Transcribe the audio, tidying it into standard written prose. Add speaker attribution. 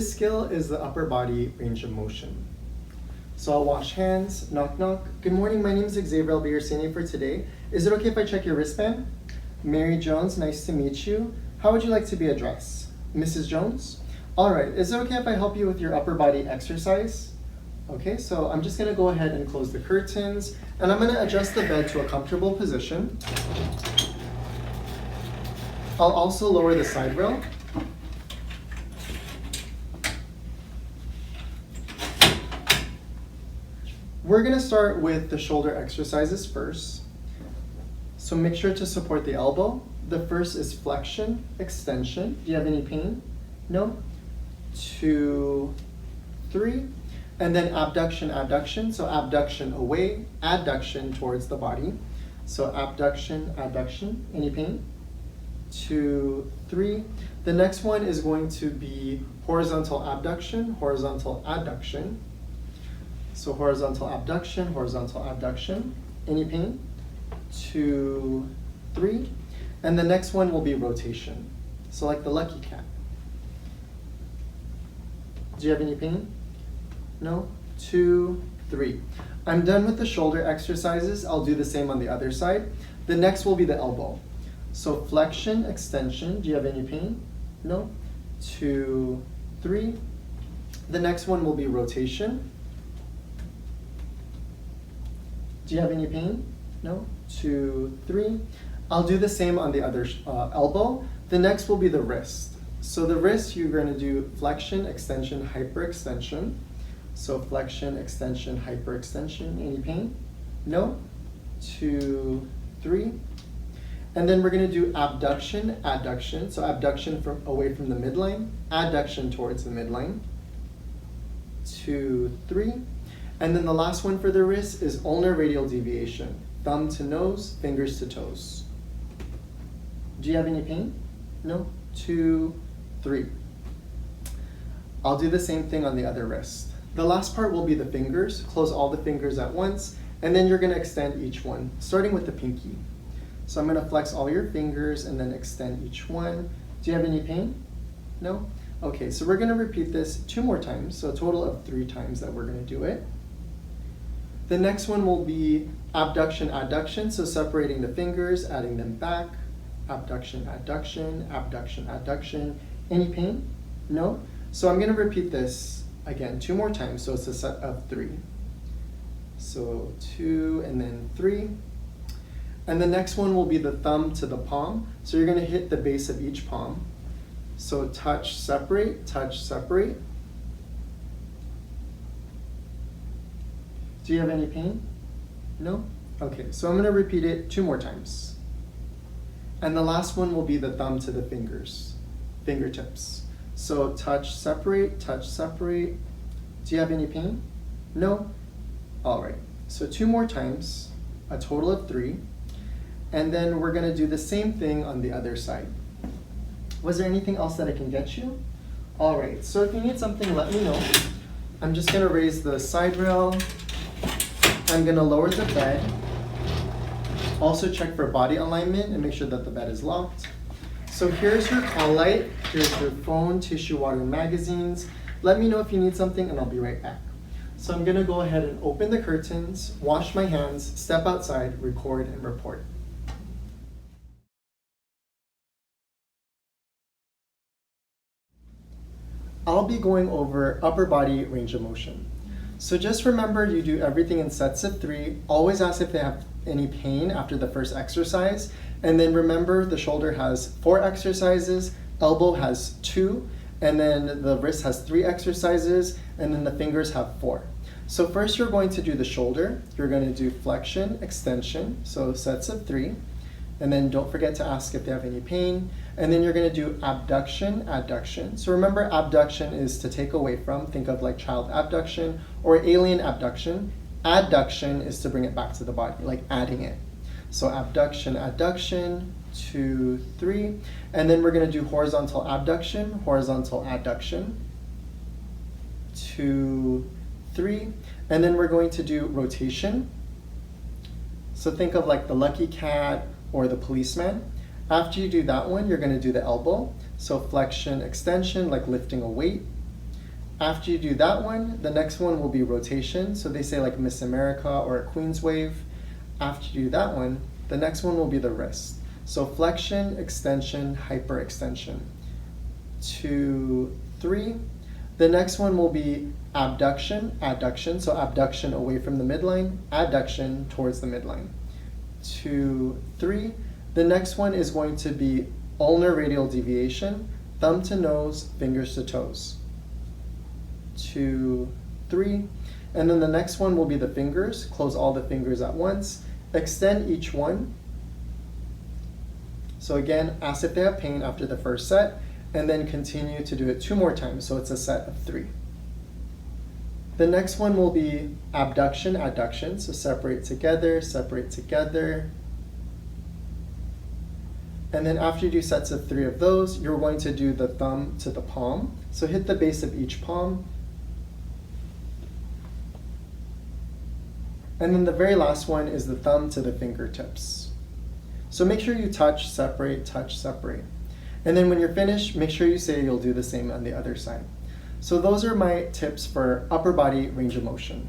Speaker 1: This skill is the upper body range of motion. So I'll wash hands, knock knock. Good morning, my name is Xavier, I'll be your CNA for today. Is it okay if I check your wristband? Mary Jones, nice to meet you. How would you like to be addressed? Mrs. Jones? All right, is it okay if I help you with your upper body exercise? Okay, so I'm just gonna go ahead and close the curtains, and I'm gonna adjust the bed to a comfortable position. I'll also lower the side rail. We're gonna start with the shoulder exercises first. So make sure to support the elbow. The first is flexion, extension. Do you have any pain? No? 2, 3. And then abduction, adduction. So abduction away, adduction towards the body. So abduction, adduction. Any pain? 2, 3. The next one is going to be horizontal abduction, horizontal adduction. So horizontal abduction, horizontal abduction. Any pain? 2, 3. And the next one will be rotation. So like the lucky cat. Do you have any pain? No? 2, 3. I'm done with the shoulder exercises. I'll do the same on the other side. The next will be the elbow. So flexion, extension. Do you have any pain? No? 2, 3. The next one will be rotation. Do you have any pain? No? 2, 3. I'll do the same on the other elbow. The next will be the wrist. So the wrist, you're going to do flexion, extension, hyperextension. So flexion, extension, hyperextension. Any pain? No? 2, 3. And then we're going to do abduction, adduction. So abduction from away from the midline, adduction towards the midline. 2, 3. And then the last one for the wrist is ulnar radial deviation. Thumb to nose, fingers to toes. Do you have any pain? No? 2, 3. I'll do the same thing on the other wrist. The last part will be the fingers. Close all the fingers at once, and then you're gonna extend each one, starting with the pinky. So I'm gonna flex all your fingers and then extend each one. Do you have any pain? No? Okay, so we're gonna repeat this 2 more times, so a total of 3 times that we're gonna do it. The next one will be abduction, adduction, so separating the fingers, adding them back. Abduction, adduction, abduction, adduction. Any pain? No? So I'm gonna repeat this again 2 more times, so it's a set of 3. So 2 and then 3. And the next one will be the thumb to the palm. So you're gonna hit the base of each palm. So touch, separate, touch, separate. Do you have any pain? No? Okay, so I'm gonna repeat it 2 more times. And the last one will be the thumb to the fingers, fingertips. So touch, separate, touch, separate. Do you have any pain? No? All right, so 2 more times, a total of 3. And then we're gonna do the same thing on the other side. Was there anything else that I can get you? All right, so if you need something, let me know. I'm just gonna raise the side rail. I'm gonna lower the bed. Also check for body alignment and make sure that the bed is locked. So here's your call light. Here's your phone, tissue, water, magazines. Let me know if you need something and I'll be right back. So I'm gonna go ahead and open the curtains, wash my hands, step outside, record and report. I'll be going over upper body range of motion. So just remember, you do everything in sets of 3. Always ask if they have any pain after the first exercise. And then remember, the shoulder has 4 exercises, elbow has 2, and then the wrist has 3 exercises, and then the fingers have 4. So first you're going to do the shoulder. You're going to do flexion, extension, so sets of 3. And then don't forget to ask if they have any pain. And then you're gonna do abduction, adduction. So remember, abduction is to take away from, think of like child abduction or alien abduction. Adduction is to bring it back to the body, like adding it. So abduction, adduction, 2, 3. And then we're gonna do horizontal abduction, horizontal adduction, 2, 3. And then we're going to do rotation. So think of like the lucky cat or the policeman. After you do that one, you're gonna do the elbow. So flexion, extension, like lifting a weight. After you do that one, the next one will be rotation. So they say like Miss America or a Queen's wave. After you do that one, the next one will be the wrist. So flexion, extension, hyperextension. 2, 3. The next one will be abduction, adduction. So abduction away from the midline, adduction towards the midline. 2, 3. The next one is going to be ulnar radial deviation, thumb to nose, fingers to toes. 2, 3. And then the next one will be the fingers. Close all the fingers at once. Extend each one. So again, ask if they have pain after the first set, and then continue to do it 2 more times. So it's a set of 3. The next one will be abduction, adduction. So separate together, separate together. And then after you do sets of 3 of those, you're going to do the thumb to the palm. So hit the base of each palm. And then the very last one is the thumb to the fingertips. So make sure you touch, separate. And then when you're finished, make sure you say you'll do the same on the other side. So those are my tips for upper body range of motion.